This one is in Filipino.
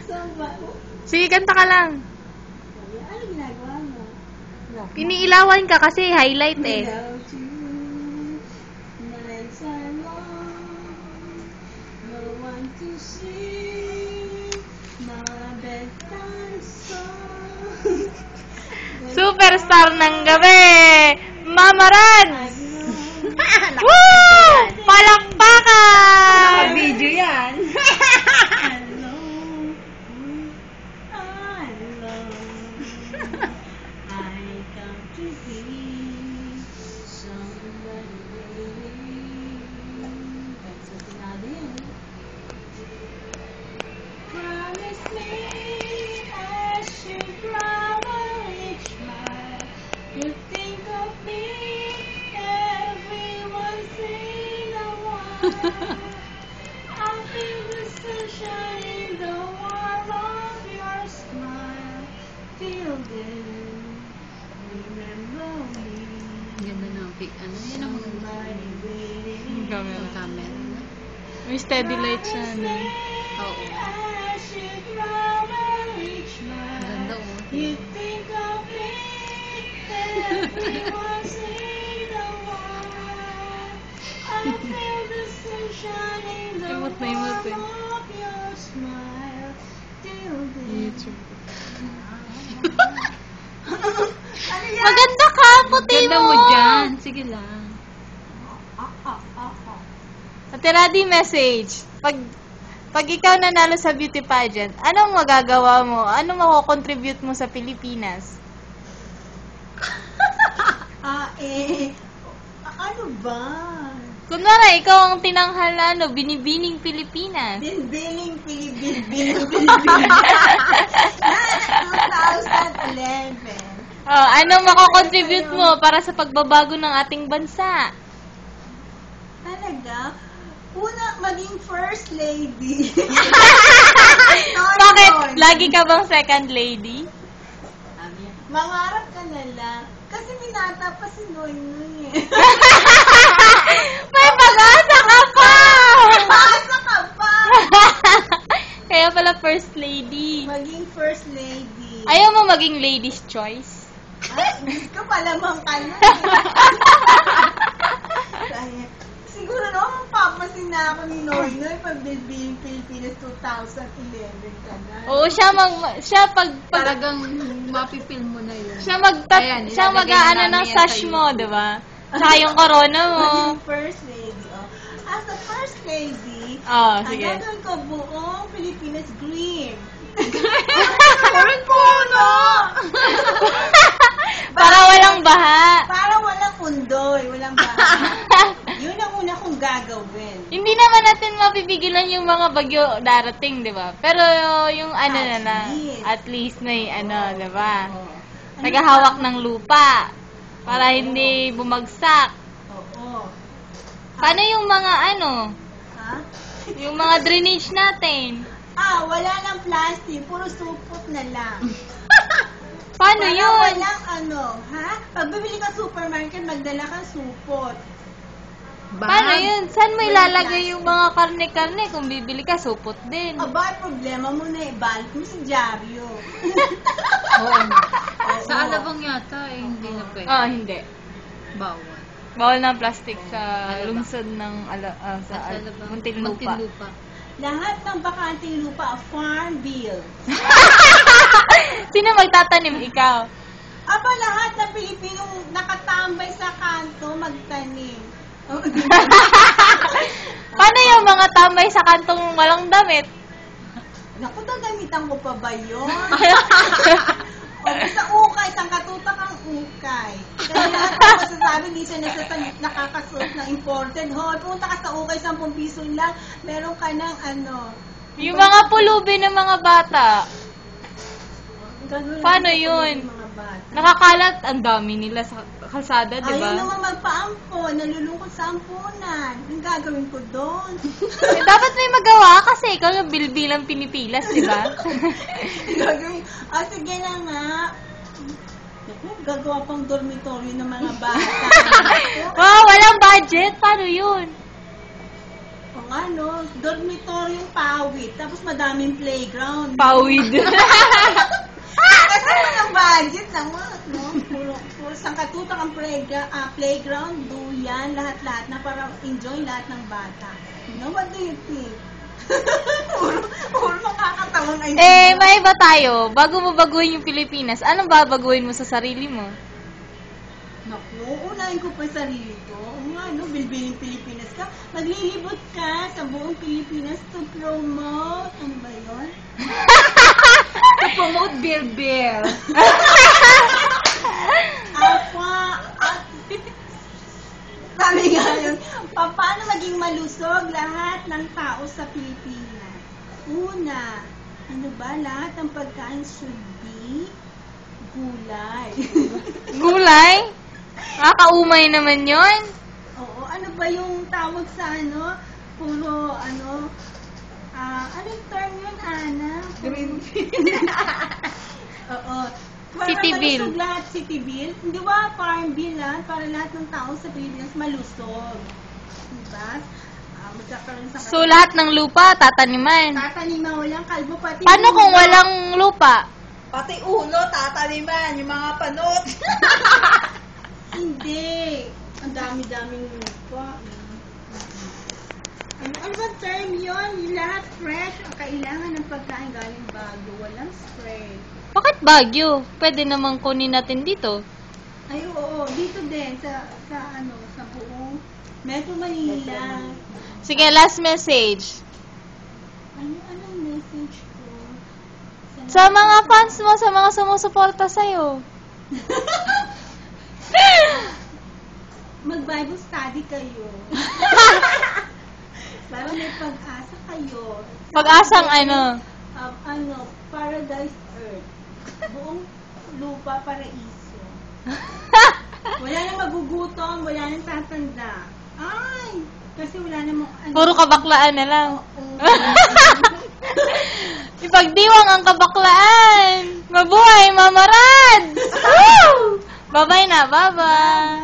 Samba. Sige, kanta ka lang. Ano ginagawa mo? Iniilawan ka kasi, highlight eh. Without you, nights are long. No one to see my bedtime song. Superstar ng gabi! Mama Rans! Woo! Palakpakan! Video yan. Alone, I come to be somebody waiting. That's what sinabi yun. Promise me as you grow each mile, you think of me every once in a while. I feel the sunshine in the warmth of your smile. Till then, remember me. Ganda na. Ano yun ang Somebody waiting. camera? May steady light siya, no? Oo. As you grow each mile, Ganda oh. you think of me every once in a while. I feel the sunshine in the Imot na imot eh. warmth of your smile. Till then. YouTube. Ano yan? Maganda ka, puti Ganda mo! mo dyan. Sige lang. Ate Radi, message. Pag ikaw nanalo sa beauty pageant, anong magagawa mo? Anong mako-contribute mo sa Pilipinas? Ano ba? Kunwari, ikaw ang tinanghal na binibining Pilipinas. Binbiling Pilipinas. 2011. Oh, anong mako-contribute mo para sa pagbabago ng ating bansa? Talaga? Una, maging first lady. Bakit? Lagi ka bang second lady? Mangarap ka na lang. Kasi binata pa si Noy Noy eh. May pag-asa ka pa! Pasa ka pa! Kaya pala first lady. Maging first lady. Ayaw mo maging ladies' choice? Ay, hindi ka palamang ka na. Kaya, siguro naman mapapasin na ako ni Noy Noy pag Bilbiling Pilipinas 2011 ka na. Oo, siya pag Talagang mapipil mo na yun. siya Ayan, siya ilalagay mag-aano namin ng yan sash sa mo, YouTube. 'di ba? Saka yung corona mo. Maging first lady. Oh. As a first lady, Oh, sige. ang gagawin ko buong Pilipinas green. Parang puno! Para walang baha. Para walang undoy, walang baha. Yun ang una kong gagawin. Hindi naman natin mapipigilan yung mga bagyo darating, 'di ba? Pero yung ano At na lang, least. at least may ano, 'di ba? Oh. Naghahawak ng lupa para hindi bumagsak. Oo. Paano yung mga ano, Ha? yung mga drainage natin? Wala nang plastic, puro supot na lang. Paano Para yun? walang ha? Pag bibili ka supermarket, magdala kang supot. Paano yun? Saan mo ilalagay yung mga karne-karne kung bibili ka, supot din? Aba, problema mo na ibalik mo sa dyaryo. Oo. Oo. Sa alabang yata, hindi na pwede. Hindi. Bawal. Bawal ng plastic sa Alabang. lungsod ng sa alabang. Muntinlupa. Muntinlupa. Lahat ng bakanting lupa, farm bill. Sino magtatanim? Ikaw? Aba, lahat ng Pilipinong nakatambay sa kanto, magtanim. Paano yung mga tambay sa kantong walang damit? Naku, gagamitan ko pa ba yun? O, sa ukay, isang katutak ang ukay. Kaya lahat ng masasabi, hindi siya nakakasuot ng imported. Hoy, punta ka sa ukay, 10 piso lang, meron ka ng Yung mga pulubi ng mga bata. ganun lang Paano sa yun? mga bata. Nakakalat, ang dami nila sa kalsada, di Ayaw ba? naman magpaampon, nalulungkot sa ampunan. Ang gagawin ko doon? Dapat may magawa kasi ikaw yung bilbilang pinipilas, di ba? Gagawin, sige na nga. Naku, gagawa pang dormitory ng mga bata. Wow, walang budget. Paano yun? O nga, no? Dormitoryong pawid. Tapos madaming playground. Pawid. Kasi walang budget naman, no? Puro sangkatutak ang playground, duyan, lahat-lahat na para enjoy lahat ng bata. No, what do you think? puro makakatawang ay May iba tayo. Bago mo baguhin yung Pilipinas, anong babaguhin mo sa sarili mo? Naku, unahin ko pa yung sarili ko. O nga, no? Bilbiling Pilipinas ka. Maglilibot ka sa buong Pilipinas to promote. Ano ba yun? To promote Bilbil. Sabi nga yun, paano maging malusog lahat ng tao sa Pilipinas? Una, ano ba? Lahat ng pagkain should be gulay. Gulay? Nakakaumay naman yon. Oo, ano ba yung tawag sa ano? Puro ano? Anong term yun, Ana? Green Oo. City bill. Malusog lahat, city bill. Hindi ba farm bill para lahat ng tao sa Pilipinas malusog. Diba? Magkakaroon sa So, lahat ng lupa, tataniman. tataniman, walang kalbo, pati Paano kung ulo. walang lupa? Pati ulo, tataliman, yung mga panot. Hindi. Ang dami-daming lupa. Ano ba term yun? Yung lahat fresh. Ang kailangan ng pagkain galing bago. Walang spray. Bakit Baguio? Pwede namang kunin natin dito. Ay, oo. Dito din. Sa buong Metro Manila. Sige, last message. Anong message ko? Sa mga fans mo, sa mga sumusuporta sa'yo. Mag-Bible study kayo. Para may pag-asa kayo. Pag-asang ano? Paradise Earth. Buong lupa, paraiso. Wala nang magugutom, wala nang tatanda. Ay! Kasi wala namang Puro kabaklaan na lang. Oo. Ipagdiwang ang kabaklaan. Mabuhay, mamarad! Woo! Bye-bye na, bye-bye!